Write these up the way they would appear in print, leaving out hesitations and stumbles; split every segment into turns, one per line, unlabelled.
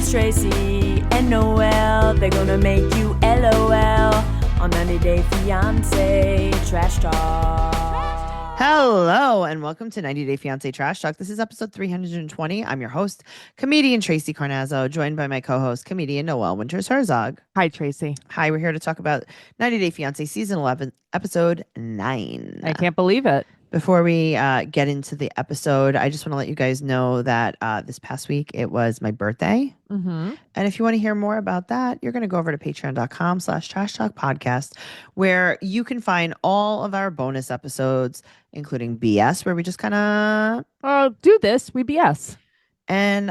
It's Tracey and Noelle. They're gonna make you LOL on 90 Day Fiance Trash Talk.
Hello and welcome to 90 Day Fiance Trash Talk. This is episode 320. I'm your host, comedian Tracey Carnazzo, joined by my co-host, comedian Noelle Herzog.
Hi, Tracey.
Hi, we're here to talk about 90 Day Fiance season 11, episode 9.
I can't believe it.
Before we get into the episode, I just want to let you guys know that this past week it was my birthday.
Mm-hmm.
And if you want to hear more about that, you're going to go over to patreon.com/trash talk podcast, where you can find all of our bonus episodes, including BS, where we just kind of
do this. We BS.
and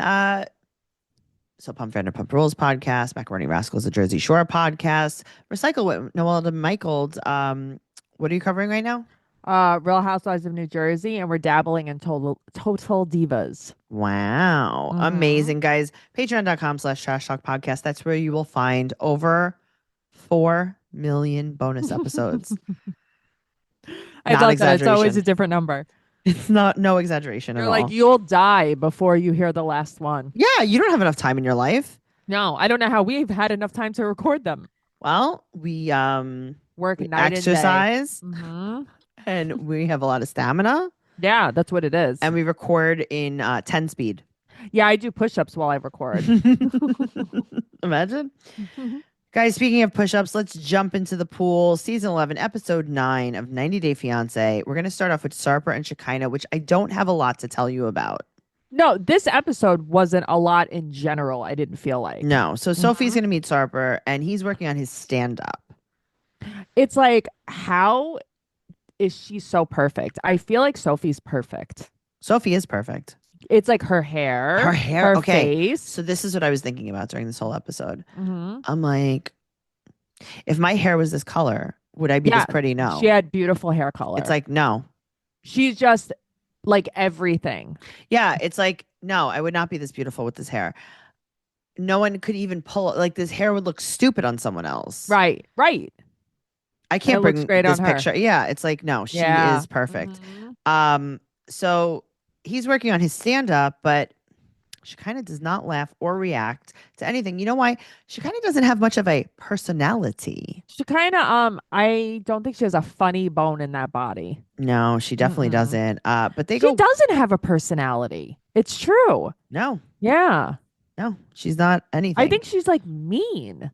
so Pump Vanderpump Rules podcast, Macaroni Rascals, the Jersey Shore podcast, Recycle with Noelle and Michaels. What are you covering right now?
Real Housewives of New Jersey, and we're dabbling in total divas.
Wow.
Mhm.
Amazing, guys. Patreon.com/trash talk podcast. That's where you will find over 4 million bonus episodes.
I
Not
love that. It's always
exaggeration.
a different number.
It's no exaggeration
You're
at
like,
all.
you'll die before you hear the last one.
Yeah, you don't have enough time in your life.
No, I don't know how we've had enough time to record them.
Well, we
Work
we
night
exercise
and day. Mm-hmm.
and we have a lot of stamina,
Yeah, that's what it is.
and we record in 10 speed.
Yeah, I do push-ups while I record.
Imagine. Guys, speaking of push-ups, let's jump into the pool. Season 11, episode 9 of 90 Day Fiance. We're going to start off with Sarper and Shekinah, which I don't have a lot to tell you about.
No, this episode wasn't a lot in general, I didn't feel like.
No. So Sophie's going to meet Sarper, and he's working on his stand-up.
It's like, how is she so perfect? I feel like Sophie's perfect.
Sophie is perfect.
It's like her hair, her
okay.
face.
So this is what I was thinking about during this whole episode.
Mm-hmm.
I'm like, if my hair was this color, would I be this pretty? No.
She had beautiful hair color.
It's like, no.
She's just like everything.
Yeah, it's like, no, I would not be this beautiful with this hair. No one could even pull, like, this hair would look stupid on someone else.
Right.
I can't
It
bring
looks great
this
on her.
picture. Yeah, it's like, no, she
Yeah.
is perfect.
Mhm.
So he's working on his stand-up, but she kind of does not laugh or react to anything. You know why? She kind of doesn't have much of a personality.
She kind of, I don't think she has a funny bone in that body.
No, she definitely
Mm-mm.
doesn't. But they
She
go,
doesn't have a personality. It's true.
no,
Yeah.
she's not anything.
I think she's like mean.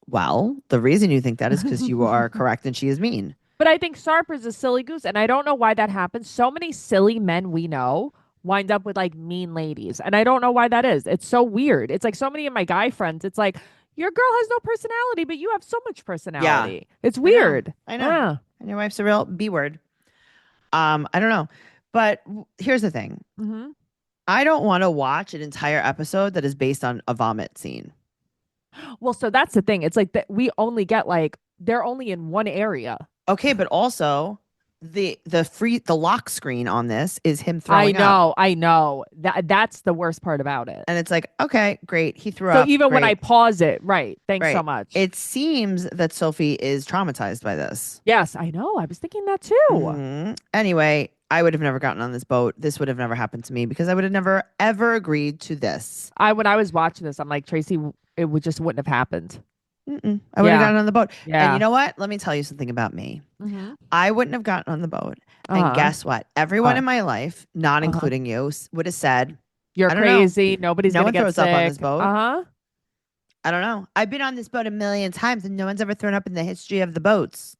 Well, the reason you think that is because you are correct and she is mean.
But I think Sarper's a silly goose, and I don't know why that happens. So many silly men we know wind up with like mean ladies, and I don't know why that is. It's so weird. It's like so many of my guy friends. It's like, your girl has no personality, but you have so much personality. It's weird.
I know.
Yeah.
And your wife's a real B word. I don't know. But here's the thing.
Mm-hmm.
I don't want to watch an entire episode that is based on a vomit scene.
Well, so that's the thing. It's like that we only get like they're only in one area.
Okay, but also the lock screen on this is him throwing up.
I know. That's the worst part about it.
And it's like, okay, great. He threw
So
up.
even when I
great.
pause it, right. Thanks so
Right.
much.
It seems that Sophie is traumatized by this.
Yes, I know. I was thinking that too.
Mhm. Anyway, I would have never gotten on this boat. This would have never happened to me because I would have never, ever agreed to this.
When I was watching this, I'm like, Tracey, it wouldn't have happened.
I would have
Yeah.
gotten on the boat.
Yeah.
And you know what? Let me tell you something about me.
Mm-hmm.
I wouldn't have gotten on the boat.
Uh-huh.
And guess what? Everyone
What?
in my life, not
Uh-huh.
including you, would have said,
You're
I don't know.
crazy. Nobody's
No
gonna
one
get
throws
sick.
up on this boat.
Uh-huh.
I don't know. I've been on this boat a million times and no one's ever thrown up in the history of the boats.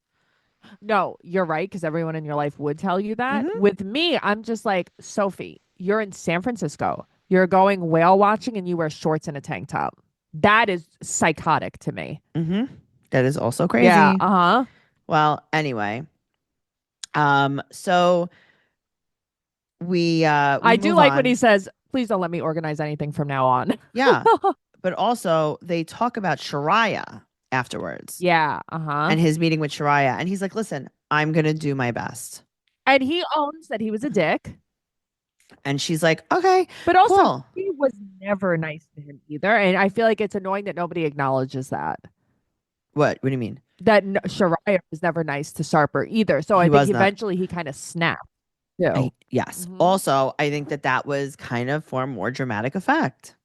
No, you're right, because everyone in your life would tell you that.
Mhm.
With me, I'm just like, Sophie, you're in San Francisco. You're going whale watching and you wear shorts and a tank top. That is psychotic to me.
Mm-hmm. That is also crazy.
Yeah. Uh-huh.
Well, anyway. So we
I do
move
like
on.
when he says, please don't let me organize anything from now on.
Yeah. But also they talk about Shariah afterwards.
Yeah. Uh-huh.
And his meeting with Shariah. And he's like, listen, I'm gonna do my best.
And he owns that he was a dick.
And she's like, okay,
But also,
cool.
he was never nice to him either. And I feel like it's annoying that nobody acknowledges that.
What do you mean?
That Shariah was never nice to Sarper either. So I
He
think
was not.
eventually he kind of snapped. Too.
Yes.
Mhm.
Also, I think that was kind of for more dramatic effect.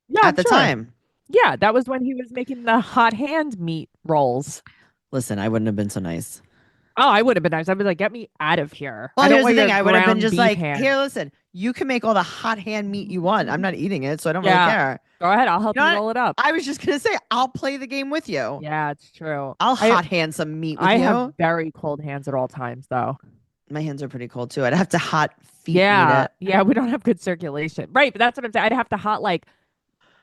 Yeah,
at
I'm
the
sure.
time.
Yeah, that was when he was making the hot hand meat rolls.
Listen, I wouldn't have been so nice.
Oh, I would have been nice. I'd be like, get me out of here.
Well,
I don't
here's the
want
thing.
your
I would have been
ground
just
beef
like,
hand.
here, listen, you can make all the hot hand meat you want. I'm not eating it, so I don't really
Yeah.
care.
Go ahead. I'll help
You know
you
what?
roll it up.
I was just gonna say, I'll play the game with you.
Yeah, it's true.
I'll hot hand some meat with
I have
you.
very cold hands at all times, though.
My hands are pretty cold too. I'd have to hot feet meat
Yeah.
it.
Yeah, we don't have good circulation. Right, but that's what I'm saying. I'd have to hot like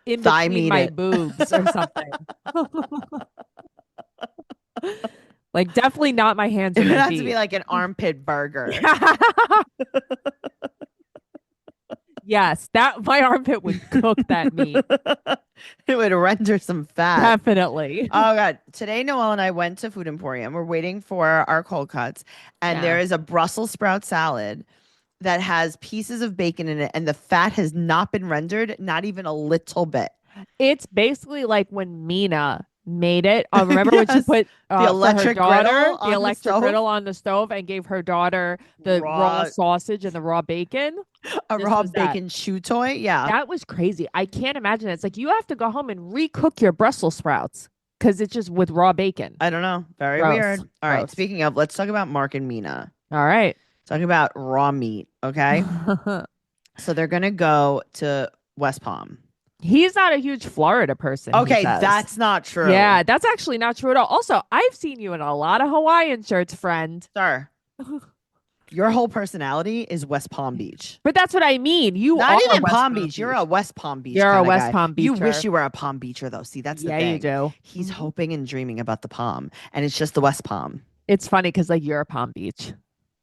in
Thigh
between
meat
my
it.
boobs or something. Like definitely not my hands
It
or
would
my
have to be
feet.
like an armpit burger.
Yes, that my armpit would cook that meat.
It would render some fat.
Definitely.
Oh God. Today Noelle and I went to Food Emporium. We're waiting for our cold cuts. And
Yeah.
there is a Brussels sprout salad that has pieces of bacon in it, and the fat has not been rendered, not even a little bit.
It's basically like when Mina made it. Remember when she
Yes.
put
The electric
for her daughter
griddle on
the
the
electric
stove?
griddle on the stove and gave her daughter the raw sausage and the raw bacon?
A
This
raw
was that.
bacon chew toy. Yeah.
That was crazy. I can't imagine it. It's like you have to go home and recook your Brussels sprouts because it's just with raw bacon.
I don't know. Very
Gross.
weird. All right.
Gross.
Speaking of, let's talk about Mark and Mina.
All right.
Talking about raw meat. Okay. So they're going to go to West Palm.
He's not a huge Florida person.
Okay. That's not true.
Yeah, that's actually not true at all. Also, I've seen you in a lot of Hawaiian shirts, friend.
Sir. Your whole personality is West Palm Beach.
But that's what I mean. You
Not
are
even
West
Palm Beach. You're a West Palm Beach.
You're a
kinda
West
guy.
Palm
You
Beacher.
wish you were a Palm Beacher, though. See, that's the thing.
Yeah, you do.
He's hoping and dreaming about the Palm, and it's just the West Palm.
It's funny because like you're a Palm Beach.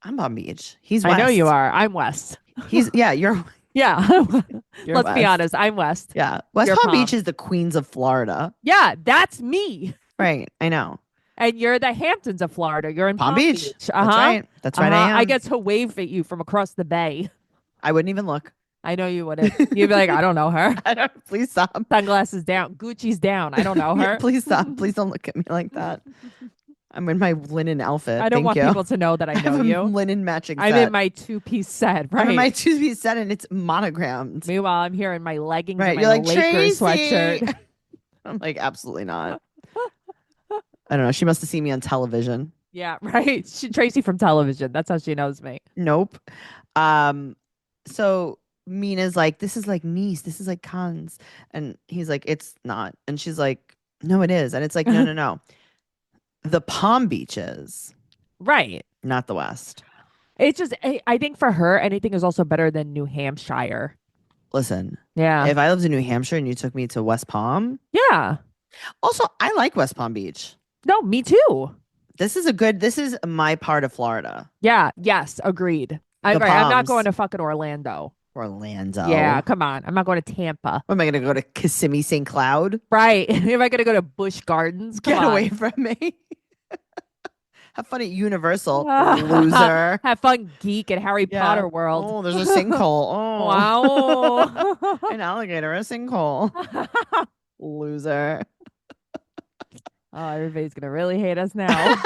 I'm Palm Beach. He's West.
I know you are. I'm West.
He's you're
Yeah.
you're
Let's be
West.
honest. I'm West.
Yeah. West
You're
Palm
Palm.
Beach is the Queens of Florida.
Yeah, that's me.
Right. I know.
And you're the Hamptons of Florida. You're in
Palm Beach.
Beach.
That's right. That's right. I am.
I get to wave at you from across the bay.
I wouldn't even look.
I know you wouldn't. You'd be like, I don't know her.
Please stop.
Sunglasses down. Gucci's down. I don't know her.
Please stop. Please don't look at me like that. I'm in my linen outfit.
I don't
Thank
want
you.
people to know that I
I have
know
a
you.
linen matching
I'm
set.
in my two-piece set, right?
I'm in my two-piece set, and it's monogrammed.
Meanwhile, I'm here in my leggings
Right.
and my
You're like,
Lakers
Tracey.
sweatshirt.
I'm like, absolutely not. I don't know. She must have seen me on television.
Yeah, right. Tracy from television. That's how she knows me.
Nope. So Mina's like, this is like Nice. This is like Cannes. And he's like, it's not. And she's like, no, it is. And it's like, no. The Palm Beaches,
Right.
not the West.
It's just, I think for her, anything is also better than New Hampshire.
Listen,
Yeah.
if I lived in New Hampshire and you took me to West Palm,
Yeah.
also, I like West Palm Beach.
No, me too.
This is my part of Florida.
Yeah. Yes. Agreed. I'm not
Palms.
going to fucking Orlando.
Orlando.
Yeah. Come on. I'm not going to Tampa.
What, am I going to go to Kissimmee St. Cloud?
Right. Am I going to go to Busch Gardens? Come
Get
on.
away from me. Have fun at Universal, loser.
Have fun, geek at Harry Potter World.
Oh, there's a sinkhole. Oh.
Wow.
An alligator, a sinkhole. Loser.
Oh, everybody's gonna really hate us now.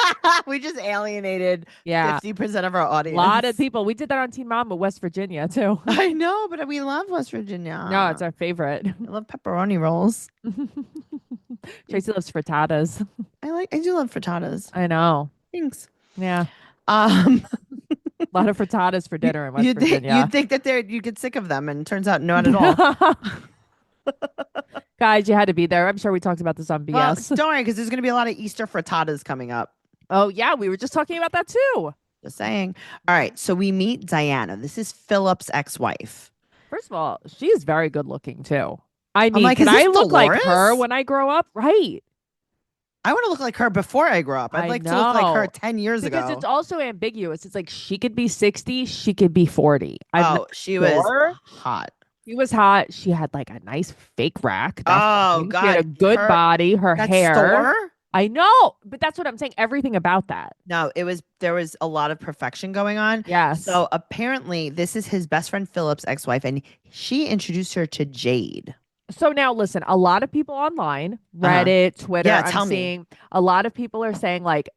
We just alienated
Yeah.
50% of our audience.
A lot of people. We did that on Teen Mom with West Virginia too.
I know, but we love West Virginia.
No, it's our favorite.
I love pepperoni rolls.
Tracy loves frittatas.
I do love frittatas.
I know.
Thanks.
Yeah.
A
lot of frittatas for dinner in West Virginia.
You'd think that you get sick of them, and turns out not at all.
Guys, you had to be there. I'm sure we talked about this on BS.
Well, don't worry, because there's going to be a lot of Easter frittatas coming up.
Oh, yeah. We were just talking about that too.
Just saying. All right. So we meet Diana. This is Philip's ex-wife.
First of all, she's very good looking too. I mean,
like,
can
is this
I look like
Dolores?
her when I grow up? Right.
I want to look like her before I grow up. I'd
I
like to look like her
know.
10 years
Because
ago.
it's also ambiguous. It's like she could be 60, she could be 40.
She
sure.
was hot.
She was hot. She had like a nice fake rack.
Oh,
She had a
God.
good body. Her
That
hair.
store?
I know, but that's what I'm saying. Everything about that.
No, there was a lot of perfection going on.
Yes.
So apparently this is his best friend Philip's ex-wife, and she introduced her to Jade.
So now listen, a lot of people online, Reddit, Twitter,
Yeah,
I'm
tell me.
seeing a lot of people are saying like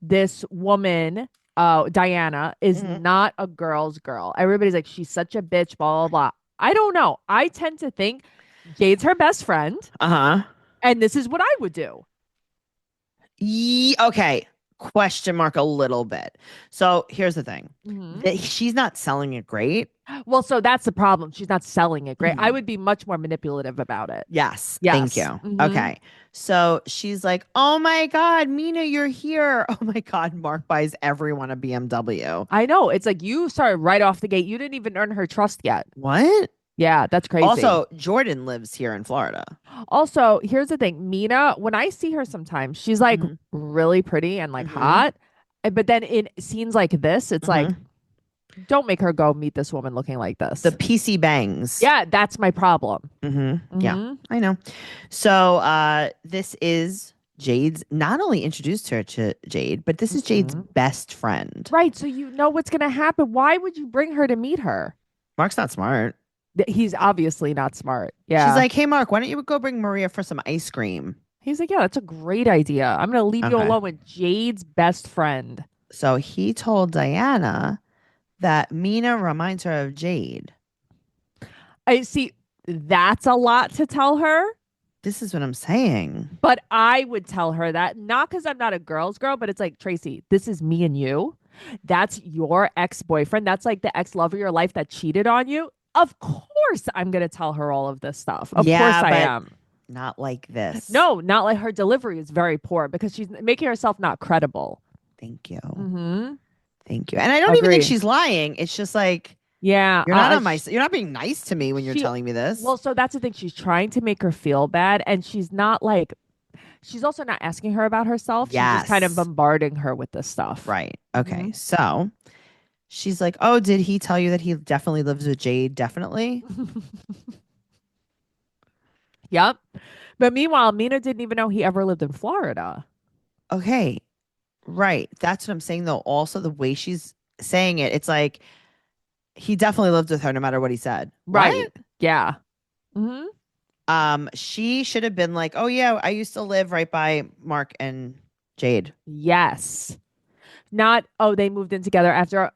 this woman, Diana, is not a girl's girl. Everybody's like, she's such a bitch, blah, blah, blah. I don't know. I tend to think Jade's her best friend,
Uh-huh.
and this is what I would do.
Okay. Question mark a little bit. So here's the thing.
Mhm.
She's not selling it great.
Well, so that's the problem. She's not selling it great. I
Mhm.
would be much more manipulative about it.
Yes. Thank
Yes.
you.
Mhm.
Okay. So she's like, oh my God, Mina, you're here. Oh my God, Mark buys everyone a BMW.
I know. It's like you started right off the gate. You didn't even earn her trust yet.
What?
Yeah, that's crazy.
Also, Jordan lives here in Florida.
Also, here's the thing. Mina, when I see her sometimes, she's like
Mhm.
really pretty and like
Mhm.
hot. But then in scenes like this, it's like, don't make her go meet this woman looking like this.
The PC bangs.
Yeah, that's my problem.
Yeah, I know. So this is Jade's, not only introduced her to Jade, but this is Jade's best friend.
Right. So you know what's going to happen. Why would you bring her to meet her?
Mark's not smart.
He's obviously not smart. Yeah.
She's like, hey, Mark, why don't you go bring Maria for some ice cream?
He's like, yeah, that's a great idea. I'm going to leave you
Okay.
alone with Jade's best friend.
So he told Diana that Mina reminds her of Jade.
I see. That's a lot to tell her.
This is what I'm saying.
But I would tell her that, not because I'm not a girl's girl, but it's like, Tracey, this is me and you. That's your ex-boyfriend. That's like the ex-love of your life that cheated on you. Of course, I'm going to tell her all of this stuff. Of course I am.
Not like this.
No, not like her delivery is very poor because she's making herself not credible.
Thank you.
Mm-hmm.
Thank you. And I don't even think she's lying. It's just like,
yeah,
you're not on my. You're not being nice to me when you're telling me this.
Well, so that's the thing. She's trying to make her feel bad, and she's not like. She's also not asking her about herself. She's just kind of bombarding her with this stuff.
Right. Okay. So she's like, oh, did he tell you that he definitely lives with Jade? Definitely.
Yep. But meanwhile, Mina didn't even know he ever lived in Florida.
Okay. Right. That's what I'm saying, though. Also, the way she's saying it, it's like he definitely lived with her no matter what he said.
Right.
What?
Yeah.
She should have been like, oh, yeah, I used to live right by Mark and Jade.
Yes. Not, oh, they moved in together after.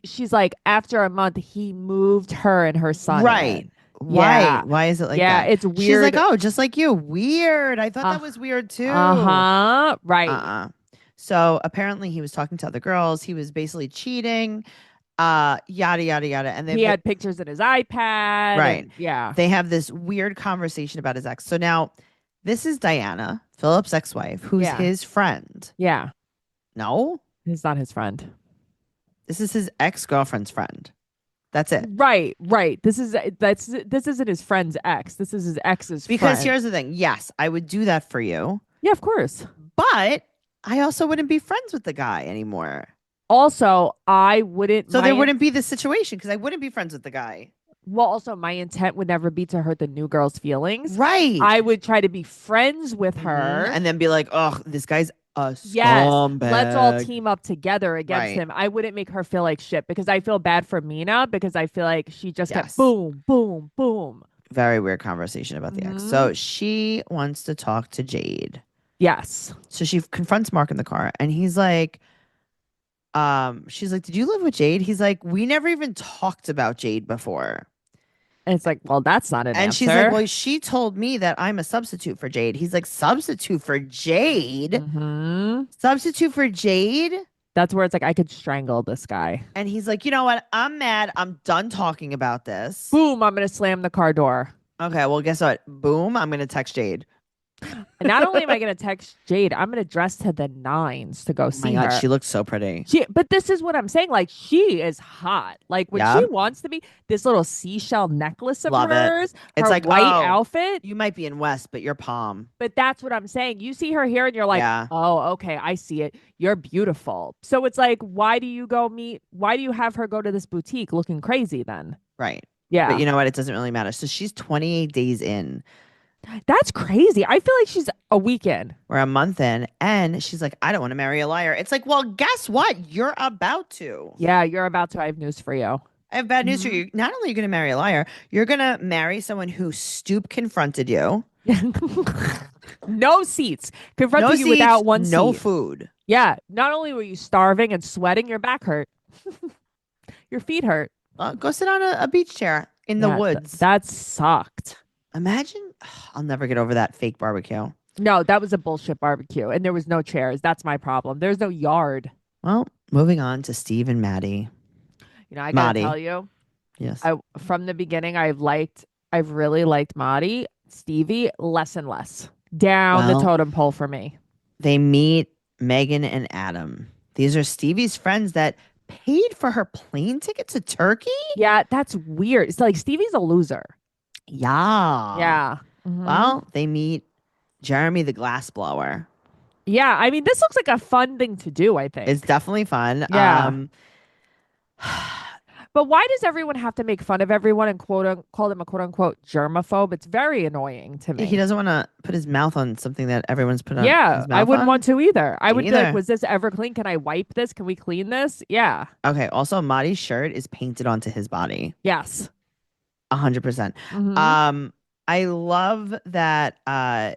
She's like, after a month, he moved her and her son.
Right.
In.
Why?
Yeah.
Why is it like
yeah,
that?
it's weird.
She's like, oh, just like you. Weird. I thought that was weird too.
Right.
So apparently he was talking to other girls. He was basically cheating. Yada yada yada. And
he had pictures in his iPad.
Right.
And, yeah.
They have this weird conversation about his ex. So now this is Diana, Philip's ex-wife, who's his friend.
Yeah.
No?
He's not his friend.
This is his ex-girlfriend's friend. That's it.
Right. This isn't his friend's ex. This is his ex's friend.
Because here's the thing. Yes, I would do that for you.
Yeah, of course.
But I also wouldn't be friends with the guy anymore.
Also, I wouldn't.
So there wouldn't be this situation because I wouldn't be friends with the guy.
Well, also, my intent would never be to hurt the new girl's feelings.
Right.
I would try to be friends with her.
And then be like, oh, this guy's a scumbag.
Let's all team up together against him. I wouldn't make her feel like shit because I feel bad for Mina because I feel like she just kept boom, boom, boom.
Very weird conversation about the ex. So she wants to talk to Jade.
Yes.
So she confronts Mark in the car and he's like, she's like, did you live with Jade? He's like, we never even talked about Jade before.
And it's like, well, that's not an answer.
And she's like, well, she told me that I'm a substitute for Jade. He's like, substitute for Jade? Substitute for Jade?
That's where it's like, I could strangle this guy.
And he's like, you know what? I'm mad. I'm done talking about this.
Boom, I'm going to slam the car door.
Okay, well, guess what? Boom, I'm going to text Jade.
And not only am I going to text Jade, I'm going to dress to the nines to go see her.
She looks so pretty.
But this is what I'm saying. Like, she is hot. Like, when she wants to be, this little seashell necklace of hers,
it's
her
like
white outfit.
You might be in West, but you're Palm.
But that's what I'm saying. You see her here and you're like, oh, okay, I see it. You're beautiful. So it's like, why do you have her go to this boutique looking crazy then?
Right.
Yeah.
But you know what? It doesn't really matter. So she's 28 days in.
That's crazy. I feel like she's a week in.
We're a month in. And she's like, I don't want to marry a liar. It's like, well, guess what? You're about to.
Yeah, you're about to. I have news for you.
I have bad news for you. Not only are you going to marry a liar, you're going to marry someone who confronted you.
No seats. Confronted you without one seat.
No food.
Yeah. Not only were you starving and sweating, your back hurt. Your feet hurt.
Go sit on a beach chair in the woods.
That sucked.
Imagine, I'll never get over that fake barbecue.
No, that was a bullshit barbecue, and there was no chairs. That's my problem. There's no yard.
Well, moving on to Steve and Maddie.
I gotta
Maddie,
tell you,
yes.
from the beginning, I've really liked Maddie. Stevie, less and less. Down the
Well,
totem pole for me.
they meet Megan and Adam. These are Stevie's friends that paid for her plane ticket to Turkey?
Yeah, that's weird. It's like Stevie's a loser.
Yeah.
Yeah. Mhm.
Well, they meet Jeremy the glassblower.
Yeah, I mean, this looks like a fun thing to do, I think.
It's definitely fun.
Yeah. But why does everyone have to make fun of everyone and call them a quote unquote germaphobe? It's very annoying to me.
He doesn't want to put his mouth on something that everyone's put on
Yeah,
his mouth
I wouldn't
on.
want to either. I would be like,
either.
was this ever clean? Can I wipe this? Can we clean this? Yeah.
Okay. Also, Maddie's shirt is painted onto his body.
Yes.
100%.
Mhm.
I love that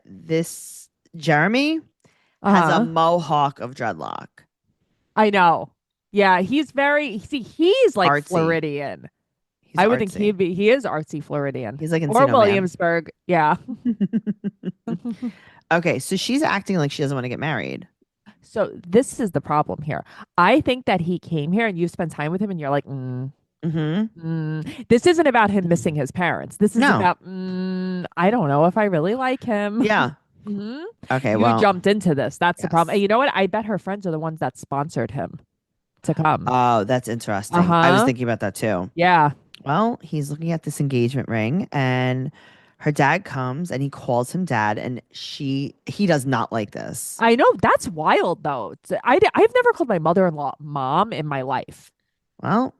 this Jeremy has a mohawk of dreadlock.
I know. Yeah, he's he's like
Artsy.
Floridian.
He's
I would
artsy.
think he is artsy Floridian.
He's like
or
Encino Man.
Williamsburg. Yeah.
Okay, so she's acting like she doesn't want to get married.
So this is the problem here. I think that he came here and you spent time with him and you're like, this isn't about him missing his parents. This is about, I don't know if I really like him.
Yeah.
Mhm.
Okay,
You jumped into this. That's the problem.
Yes.
And you know what? I bet her friends are the ones that sponsored him to come.
Oh, that's interesting. I was thinking about that too.
Yeah.
Well, he's looking at this engagement ring and her dad comes and he calls him dad and he does not like this.
I know. That's wild, though. I've never called my mother-in-law mom in my life.
Well,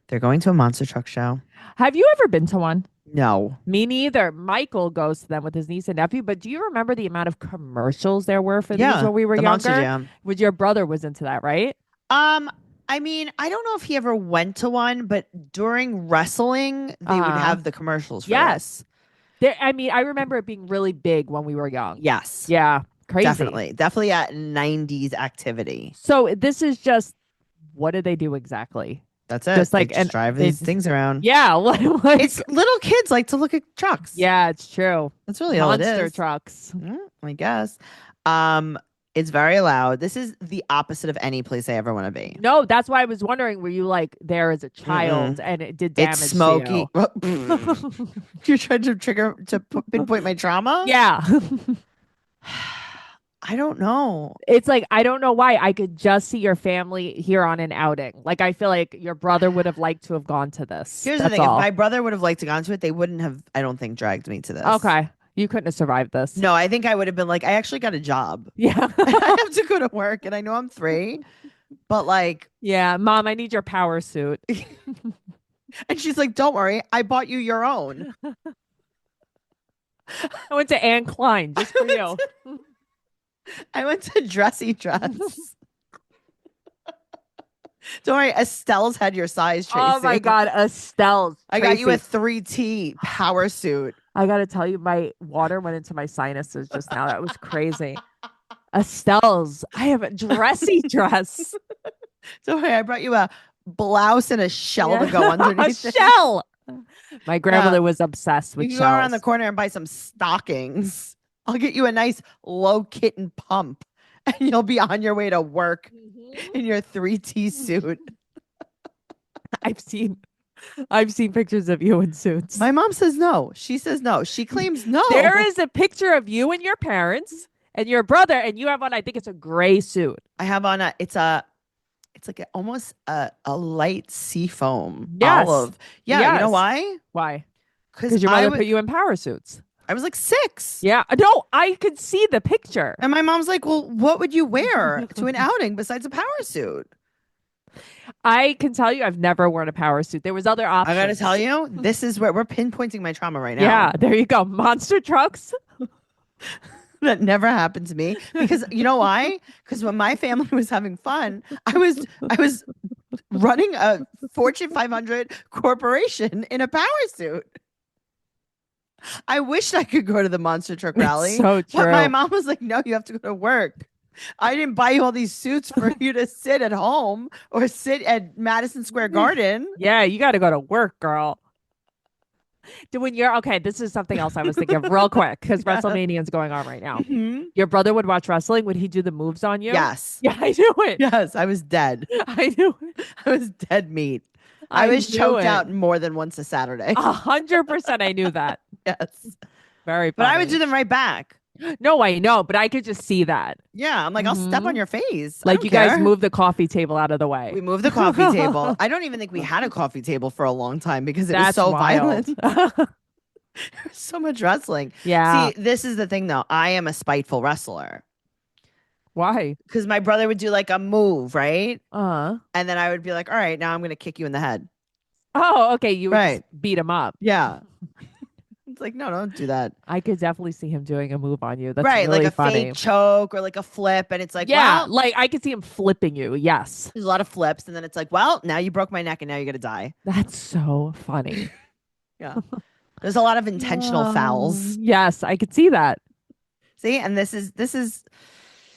they're going to a monster truck show.
Have you ever been to one?
No.
Me neither. Michael goes to them with his niece and nephew, but do you remember the amount of commercials there were for these when we were
the Monster
younger?
Jam.
Your brother was into that, right?
I mean, I don't know if he ever went to one, but during wrestling, they would have the commercials for
yes. I mean, I remember it being really big when we were young.
Yes.
Yeah. Crazy.
Definitely at 90s activity.
So this is just, what do they do exactly?
That's it.
Just like
they just drive these things around.
Yeah.
It's little kids like to look at trucks.
Yeah, it's true.
That's really all it is.
Monster trucks.
I guess. It's very loud. This is the opposite of any place I ever want to be.
No, that's why I was wondering, were you like there as a child and it did damage
It's smoky.
to you?
You're trying to pinpoint my trauma?
Yeah.
I don't know.
It's like, I don't know why. I could just see your family here on an outing. Like, I feel like your brother would have liked to have gone to this.
Here's the thing. If my brother would have liked to gone to it, they wouldn't have, I don't think, dragged me to this.
Okay. You couldn't have survived this.
No, I think I would have been like, I actually got a job.
Yeah.
I have to go to work and I know I'm 3, but like.
Yeah. Mom, I need your power suit.
And she's like, don't worry. I bought you your own.
I went to Anne Klein just for you.
I went to Dressy Dress. Don't worry, Estelle's had your size, Tracey.
Oh my God, Estelle's.
I got you a 3T power suit.
I got to tell you, my water went into my sinuses just now. That was crazy. Estelle's. I have a dressy dress.
Don't worry, I brought you a blouse and a shell to go underneath.
A shell. My grandmother was obsessed with
you
shells.
can go around the corner and buy some stockings. I'll get you a nice low kitten pump and you'll be on your way to work in your 3T suit.
I've seen pictures of you in suits.
My mom says no. She says no. She claims no.
There is a picture of you and your parents and your brother, and you have on, I think it's a gray suit.
I have on it's like almost a light sea foam.
Yes.
Olive. Yeah.
Yes.
You know why?
Why?
Because
your mother put you in power suits.
I was like 6.
Yeah. No, I could see the picture.
And my mom's like, well, what would you wear to an outing besides a power suit?
I can tell you I've never worn a power suit. There was other options.
I got to tell you, this is where we're pinpointing my trauma right now.
Yeah, there you go. Monster trucks.
That never happened to me because you know why? Because when my family was having fun, I was running a Fortune 500 corporation in a power suit. I wished I could go to the monster truck rally.
It's so true.
But my mom was like, no, you have to go to work. I didn't buy you all these suits for you to sit at home or sit at Madison Square Garden.
Yeah, you got to go to work, girl. When you're okay, this is something else I was thinking of real quick because WrestleMania is going on right now.
Mhm.
Your brother would watch wrestling. Would he do the moves on you?
Yes.
Yeah, I knew it.
Yes, I was dead.
I knew it.
I was dead meat. I was
knew
choked
it.
out more than once a Saturday.
100%. I knew that.
Yes.
Very
But
funny.
I would do them right back.
No, I know, but I could just see that.
Yeah. I'm like, I'll step on your face. I
Like
don't
you
care.
guys move the coffee table out of the way.
We moved the coffee table. I don't even think we had a coffee table for a long time because it was
That's
so
wild.
violent. So much wrestling.
Yeah.
See, this is the thing though. I am a spiteful wrestler
Why?
because my brother would do like a move, right?
Uh.
And then I would be like, all right, now I'm going to kick you in the head.
Oh, okay. You would
Right.
just beat him up.
Yeah. It's like, no, don't do that.
I could definitely see him doing a move on you. That's
right.
really
Like a
funny.
fake choke or like a flip. And it's like,
Yeah,
well,
like I could see him flipping you. Yes.
there's a lot of flips. And then it's like, well, now you broke my neck and now you're going to die.
That's so funny.
Yeah. There's a lot of intentional fouls.
Yes, I could see that.
See, and this is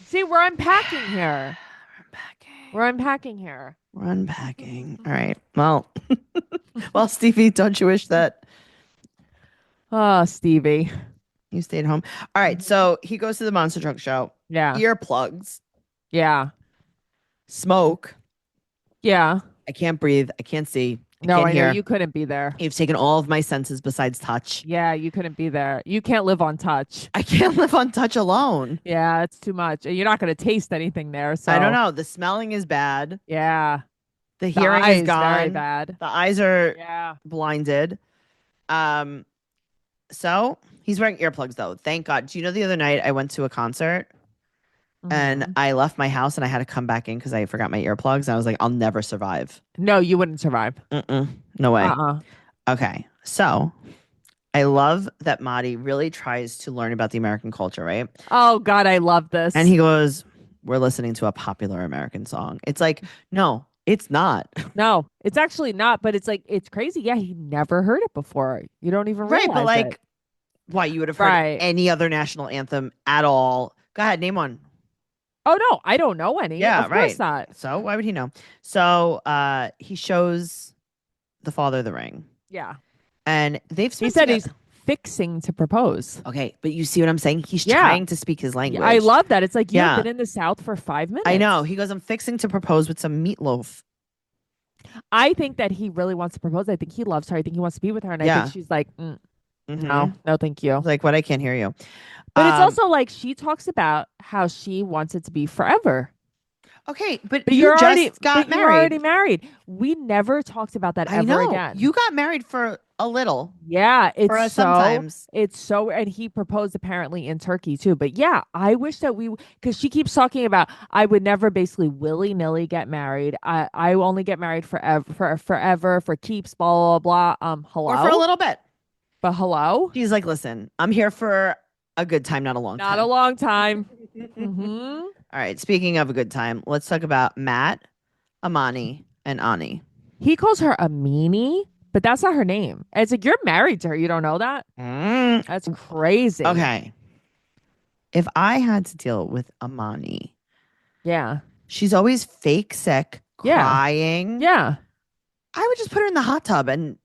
See, we're unpacking here.
unpacking.
We're unpacking here.
We're unpacking. All right. Well, well, Stevie, don't you wish that
Oh, Stevie.
you stayed home? All right. So he goes to the monster truck show.
Yeah.
Earplugs,
Yeah.
smoke.
Yeah.
I can't breathe. I can't see. I
No,
can't
I
hear.
know you couldn't be there.
You've taken all of my senses besides touch.
Yeah, you couldn't be there. You can't live on touch.
I can't live on touch alone.
Yeah, it's too much. And you're not going to taste anything there. So
I don't know. The smelling is bad.
Yeah.
The
The
hearing
eyes,
is gone.
very bad.
The eyes are
Yeah.
blinded. So he's wearing earplugs though. Thank God. Do you know the other night I went to a concert and
Mhm.
I left my house and I had to come back in because I forgot my earplugs. And I was like, I'll never survive.
No, you wouldn't survive.
No way.
Uh-uh.
Okay. So I love that Marty really tries to learn about the American culture, right?
Oh God, I love this.
And he goes, we're listening to a popular American song. It's like, no, it's not.
No, it's actually not, but it's like it's crazy. Yeah, he never heard it before. You don't even realize
Right. But like,
it.
why you would have heard
Right.
any other national anthem at all? Go ahead, name one.
Oh no, I don't know any.
Yeah,
of course
right.
not.
So why would he know? So he shows the father the ring.
Yeah.
And they've
He
spent
said
together-
he's fixing to propose.
Okay, but you see what I'm saying? He's
Yeah.
trying to speak his language.
I love that. It's like you've
Yeah.
been in the South for 5 minutes.
I know. He goes, I'm fixing to propose with some meatloaf.
I think that he really wants to propose. I think he loves her. I think he wants to be with her. And I
Yeah.
think she's like,
Mhm.
no, thank you.
Like, what? I can't hear you.
But it's also like she talks about how she wants it to be forever.
Okay, but
But
you
you're
just
already
got
but
married.
You're already married. We never talked about that
I
ever
know.
again.
You got married for a little.
Yeah, it's
For us
so
sometimes.
it's so and he proposed apparently in Turkey too. But yeah, I wish that we because she keeps talking about I would never basically willy-nilly get married. I only get married forever for keeps, blah blah blah. Hello.
Or for a little bit.
But hello?
She's like, listen, I'm here for a good time, not a long time.
Not a long time. hmm
All right. Speaking of a good time, let's talk about Matt, Amani, and Ani.
He calls her a meanie, but that's not her name. And it's like you're married to her. You don't know that? That's crazy.
Okay. If I had to deal with Amani,
Yeah.
she's always fake sick,
Yeah.
crying.
Yeah.
I would just put her in the hot tub and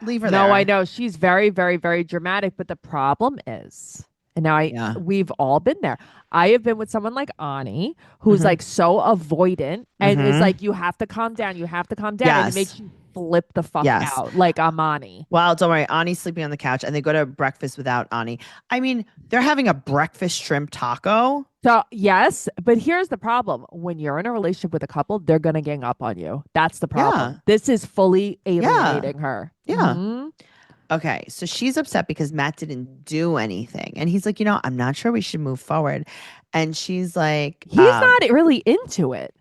leave her
No,
there.
I know. She's very, very, very dramatic. But the problem is, and now
Yeah.
we've all been there. I have been with someone like Ani, who's
Mhm.
like so avoidant and
Mhm.
it's like, you have to calm down. You have to calm down. And
Yes.
it makes you flip the fuck
Yes.
out like Amani.
Well, don't worry. Ani's sleeping on the couch and they go to breakfast without Ani. I mean, they're having a breakfast shrimp taco.
So, yes, but here's the problem. When you're in a relationship with a couple, they're going to gang up on you. That's the problem.
Yeah.
This is fully alienating her.
Yeah.
Mhm.
Okay. So she's upset because Matt didn't do anything. And he's like, I'm not sure we should move forward. And she's like,
He's not really into it.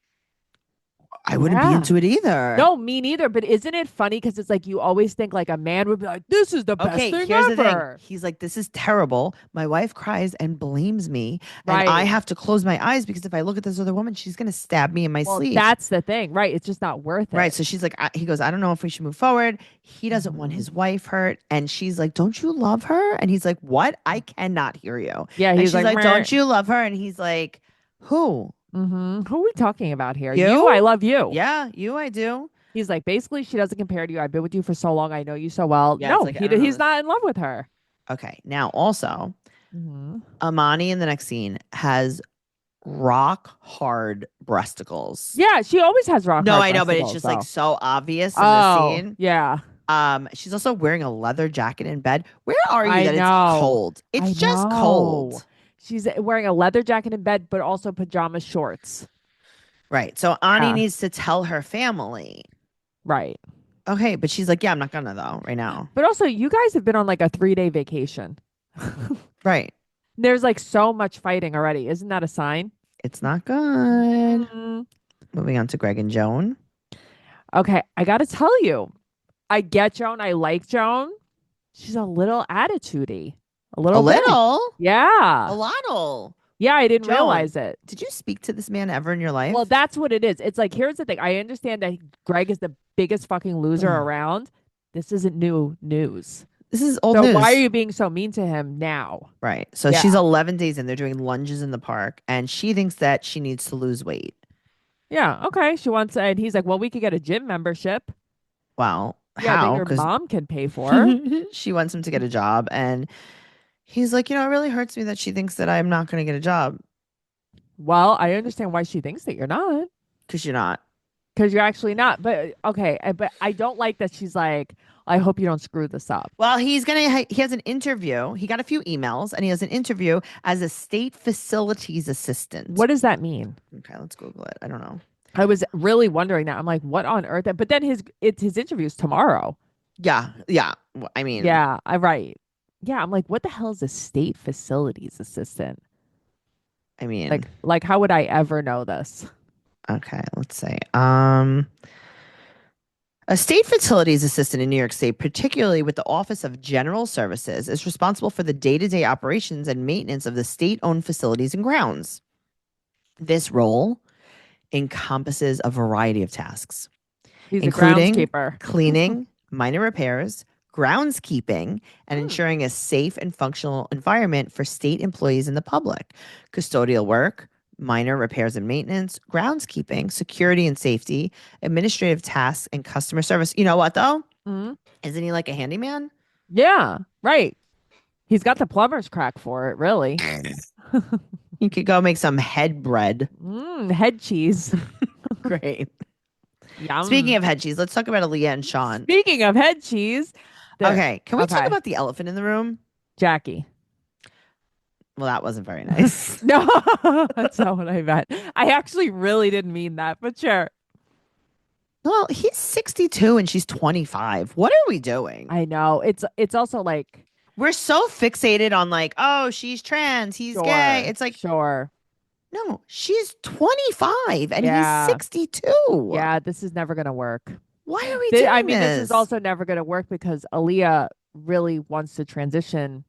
I wouldn't be
Yeah.
into it either.
No, me neither. But isn't it funny? Because it's like you always think like a man would be like, this is the best
Okay,
thing
here's
ever.
the thing. He's like, this is terrible. My wife cries and blames me. And
Right.
I have to close my eyes because if I look at this other woman, she's going to stab me in my
Well,
sleep.
that's the thing, right? It's just not worth it.
Right. So she's like, he goes, I don't know if we should move forward. He doesn't want
Mhm.
his wife hurt. And she's like, don't you love her? And he's like, what? I cannot hear you.
Yeah,
And
he's
she's like,
"Meh."
don't you love her? And he's like, who?
Mhm. Who are we talking about here?
You?
I love you.
Yeah, you, I do.
He's like, basically, she doesn't compare to you. I've been with you for so long. I know you so well.
Yeah, it's
No,
like, I don't know
he's
this.
not in love with her.
Okay. Now, also,
Mm-hmm.
Amani in the next scene has rock hard breasticles.
Yeah, she always has rock
No,
hard
I know, but it's
breasticles,
just like
though.
so obvious in the
Oh,
scene.
yeah.
She's also wearing a leather jacket in bed. Where are you
I
that it's
know.
cold? It's
I
just
know.
cold.
She's wearing a leather jacket in bed, but also pajama shorts.
Right. So Ani
Yeah,
needs to tell her family.
right.
Okay, but she's like, yeah, I'm not gonna though, right now.
But also, you guys have been on like a 3-day vacation.
Right.
There's like so much fighting already. Isn't that a sign?
It's not good.
Mm.
Moving on to Greg and Joan.
Okay, I gotta tell you, I get Joan. I like Joan. She's a little attitudey. A
A
little bit.
little,
Yeah.
a lot.
Yeah, I didn't
Joan,
realize it.
did you speak to this man ever in your life?
Well, that's what it is. It's like, here's the thing. I understand that Greg is the biggest fucking loser around. This isn't new news.
This is old
So
news.
why are you being so mean to him now?
Right. So
Yeah.
she's 11 days in. They're doing lunges in the park, and she thinks that she needs to lose weight.
Yeah, okay. She wants, and he's like, well, we could get a gym membership.
Well,
Yeah, that
how?
your
'Cause
mom can pay for.
she wants him to get a job, and he's like, it really hurts me that she thinks that I'm not going to get a job
Well, I understand why she thinks that you're not,
because you're not.
because you're actually not. But okay, but I don't like that she's like, I hope you don't screw this up.
Well, he has an interview. He got a few emails, and he has an interview as a state facilities assistant.
What does that mean?
Okay, let's Google it. I don't know.
I was really wondering that. I'm like, what on earth? But then his interview's tomorrow.
Yeah. I mean,
Yeah, right. Yeah, I'm like, what the hell is a state facilities assistant?
I mean,
Like how would I ever know this?
okay, let's say, a state facilities assistant in New York State, particularly with the Office of General Services, is responsible for the day-to-day operations and maintenance of the state-owned facilities and grounds. This role encompasses a variety of tasks,
He's
including
a groundskeeper.
cleaning, minor repairs, groundskeeping, and ensuring a safe and functional environment for state employees and the public, custodial work, minor repairs and maintenance, groundskeeping, security and safety, administrative tasks, and customer service. You know what, though?
Mhm.
Isn't he like a handyman?
Yeah, right. He's got the plumber's crack for it, really.
You could go make some head bread.
Head cheese.
Great.
Yum.
Speaking of head cheese, let's talk about Aaliyah and Sean.
Speaking of head cheese,
Okay, can we talk
okay.
about the elephant in the room?
Jackie.
Well, that wasn't very nice.
No, that's not what I meant. I actually really didn't mean that, but sure.
Well, he's 62 and she's 25. What are we doing?
I know. It's also like,
We're so fixated on like, oh, she's trans, he's
sure,
gay. It's like,
sure.
no, she's 25 and
Yeah.
he's 62.
Yeah, this is never gonna work.
Why are we doing
I mean,
this?
this is also never gonna work because Aaliyah really wants to transition,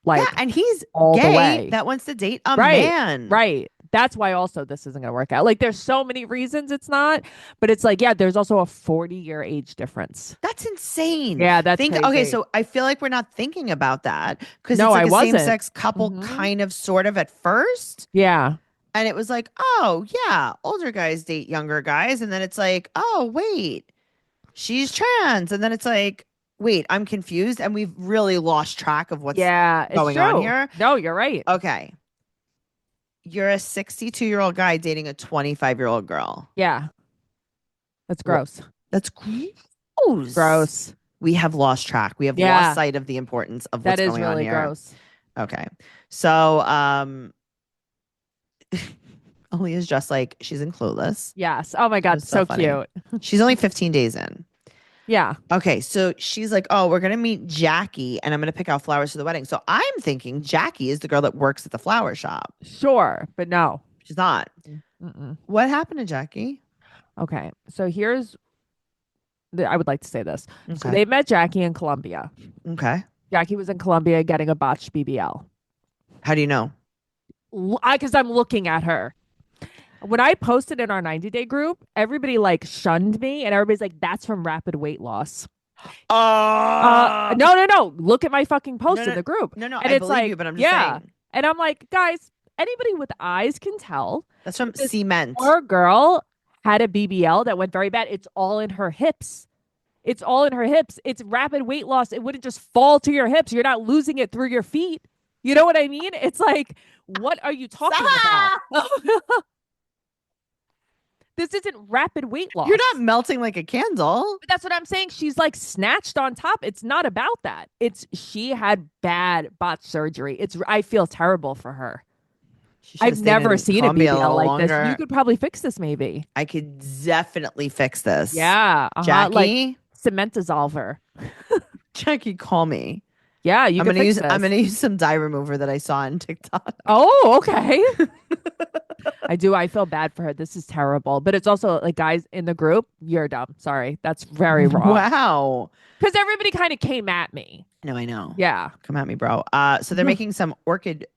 like,
yeah, and he's
all the
gay
way.
that wants to date a
Right,
man.
right. That's why also this isn't gonna work out. Like, there's so many reasons it's not, but it's like, yeah, there's also a 40-year age difference.
That's insane.
Yeah, that's
Okay,
crazy.
so I feel like we're not thinking about that because
No,
it's like
I
a
wasn't.
same-sex couple
Mhm.
kind of sort of at first.
Yeah,
And it was like, oh, yeah, older guys date younger guys. And then it's like, oh, wait, she's trans. And then it's like, wait, I'm confused. And we've really lost track of what's
yeah, it's
going on
true.
here.
No, you're right.
Okay. You're a 62-year-old guy dating a 25-year-old girl.
Yeah, that's
Well,
gross.
That's gross.
Gross.
We have lost track. We have
Yeah.
lost sight of the importance of what's
That is
going on
really
here.
gross.
Okay. So, Aaliyah's just like she's in Clueless.
Yes. Oh my God,
It's so
so
funny.
cute.
She's only 15 days in.
Yeah.
Okay, so she's like, oh, we're gonna meet Jackie, and I'm gonna pick out flowers for the wedding. So I'm thinking Jackie is the girl that works at the flower shop.
Sure, but no.
She's not.
Mm-mm.
What happened to Jackie?
Okay, so I would like to say this. So
Okay.
they met Jackie in Colombia.
Okay.
Jackie was in Colombia getting a botched BBL.
How do you know?
Because I'm looking at her. When I posted in our 90-day group, everybody like shunned me, and everybody's like, "That's from rapid weight loss." No. Look at my fucking post in the group.
No,
And
I
it's
believe
like,
you, but I'm just
yeah.
saying.
And I'm like, guys, anybody with eyes can tell
That's from
this
cement.
poor girl had a BBL that went very bad. It's all in her hips. It's all in her hips. It's rapid weight loss. It wouldn't just fall to your hips. You're not losing it through your feet. You know what I mean? It's like, what are you talking about? This isn't rapid weight loss.
You're not melting like a candle.
But that's what I'm saying. She's like snatched on top. It's not about that. It's she had bad botched surgery. I feel terrible for her. I've never seen a BBL like this. You could probably fix this, maybe.
I could definitely fix this.
Yeah,
Jackie,
like cement dissolver.
Jackie, call me.
Yeah, I'm gonna
use some dye remover that I saw on TikTok.
Oh, okay. I do. I feel bad for her. This is terrible. But it's also like, guys in the group, you're dumb. Sorry, that's very wrong.
Wow.
Because everybody kind of came at me.
No, I know.
Yeah,
come at me, bro. So they're making some orchid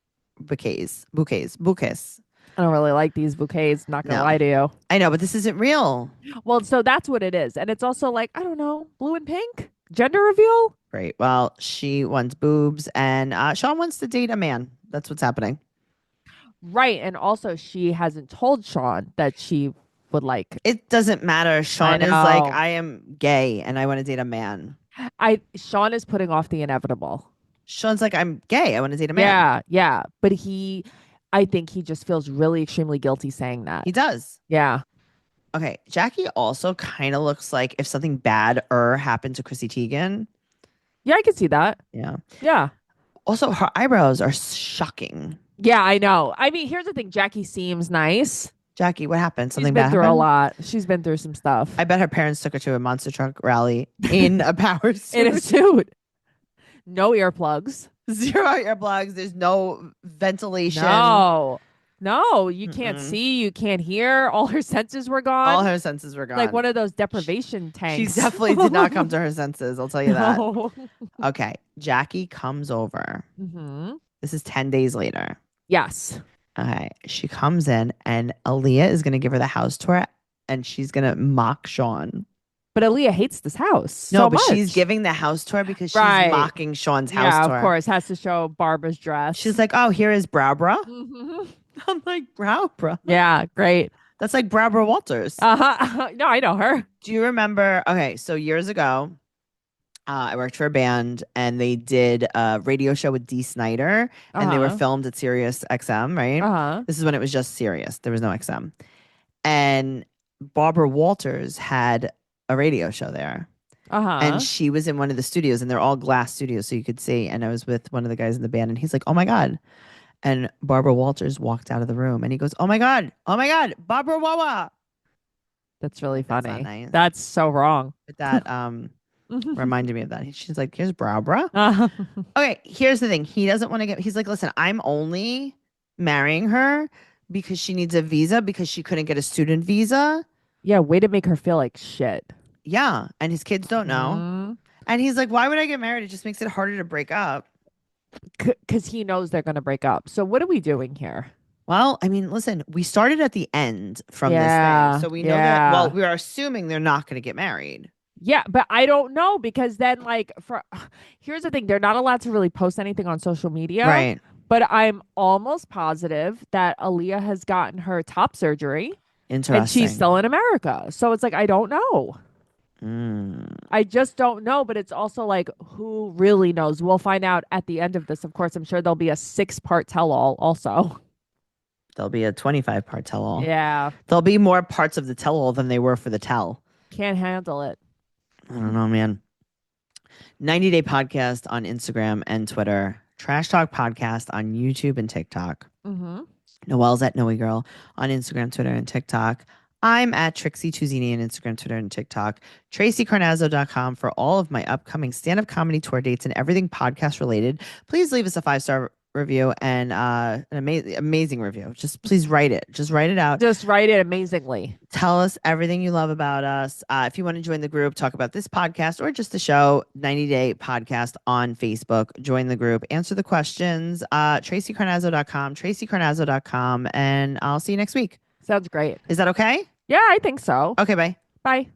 bouquets.
I don't really like these bouquets. Not gonna lie to you.
I know, but this isn't real.
Well, so that's what it is, and it's also like, I don't know, blue and pink gender reveal.
Great. Well, she wants boobs, and Sean wants to date a man. That's what's happening.
Right, and also she hasn't told Sean that she would like.
It doesn't matter. Sean is like, I am gay, and I want to date a man.
Sean is putting off the inevitable.
Sean's like, I'm gay. I want to date a man.
Yeah, yeah. But I think he just feels really extremely guilty saying that.
He does.
Yeah.
Okay. Jackie also kind of looks like if something bad happened to Chrissy Teigen.
Yeah, I can see that.
Yeah.
Yeah.
Also, her eyebrows are shocking.
Yeah, I know. I mean, here's the thing. Jackie seems nice.
Jackie, what happened?
Something bad happened? She's been through a lot. She's been through some stuff.
I bet her parents took her to a monster truck rally in a power suit.
In a suit. No earplugs.
0 earplugs. There's no ventilation.
No, you can't see. You can't hear. All her senses were gone.
All her senses were gone.
Like one of those deprivation tanks.
She definitely did not come to her senses. I'll tell you that. Okay. Jackie comes over.
Mm-hmm.
This is 10 days later.
Yes.
Okay. She comes in and Aaliyah is going to give her the house tour and she's going to mock Sean.
But Aaliyah hates this house.
No,
so
but
much.
she's giving the house tour because she's mocking Sean's house tour.
Yeah, of course. Has to show Barbara's dress.
She's like, oh, here is Barbara.
Mm-hmm.
I'm like, Barbara.
Yeah, great.
That's like Barbara Walters.
Uh-huh. No, I know her.
Do you remember? Okay, so years ago, I worked for a band and they did a radio show with Dee Snider and they were filmed at Sirius XM, right?
Uh-huh.
This is when it was just Sirius. There was no XM. And Barbara Walters had a radio show there. And she was in one of the studios and they're all glass studios so you could see. And I was with one of the guys in the band and he's like, oh my God. And Barbara Walters walked out of the room and he goes, oh my God, Barbara Wawa.
That's really funny.
That's not nice.
That's so wrong.
But that reminded me of that. She's like, here's Barbara. Okay, here's the thing. He doesn't want to he's like, listen, I'm only marrying her because she needs a visa because she couldn't get a student visa.
Yeah, way to make her feel like shit.
Yeah, and his kids don't know.
Mm-hmm.
And he's like, why would I get married? It just makes it harder to break up.
Because he knows they're going to break up. So what are we doing here?
Well, I mean, listen, we started at the end from this thing. So we know that, well, we are assuming they're not going to get married.
Yeah, but I don't know because then here's the thing. They're not allowed to really post anything on social media.
Right.
But I'm almost positive that Aaliyah has gotten her top surgery.
Interesting.
And she's still in America. So it's like, I don't know. I just don't know. But it's also like, who really knows? We'll find out at the end of this. Of course, I'm sure there'll be a 6-part tell-all also.
There'll be a 25-part tell-all.
Yeah.
There'll be more parts of the tell-all than they were for the tell.
Can't handle it.
I don't know, man. 90-Day Podcast on Instagram and Twitter. Trash Talk Podcast on YouTube and TikTok.
Mm-hmm.
Noelle's at Noe Girl on Instagram, Twitter, and TikTok. I'm at Trixie Tuzini on Instagram, Twitter, and TikTok. TraceyCarnazzo.com for all of my upcoming stand-up comedy tour dates and everything podcast related. Please leave us a 5-star review and an amazing review. Just please write it. Just write it out.
Just write it amazingly.
Tell us everything you love about us. If you want to join the group, talk about this podcast or just the show, 90-Day Podcast on Facebook. Join the group. Answer the questions. TraceyCarnazzo.com, TraceyCarnazzo.com, and I'll see you next week.
Sounds great.
Is that okay?
Yeah, I think so.
Okay, bye.
Bye.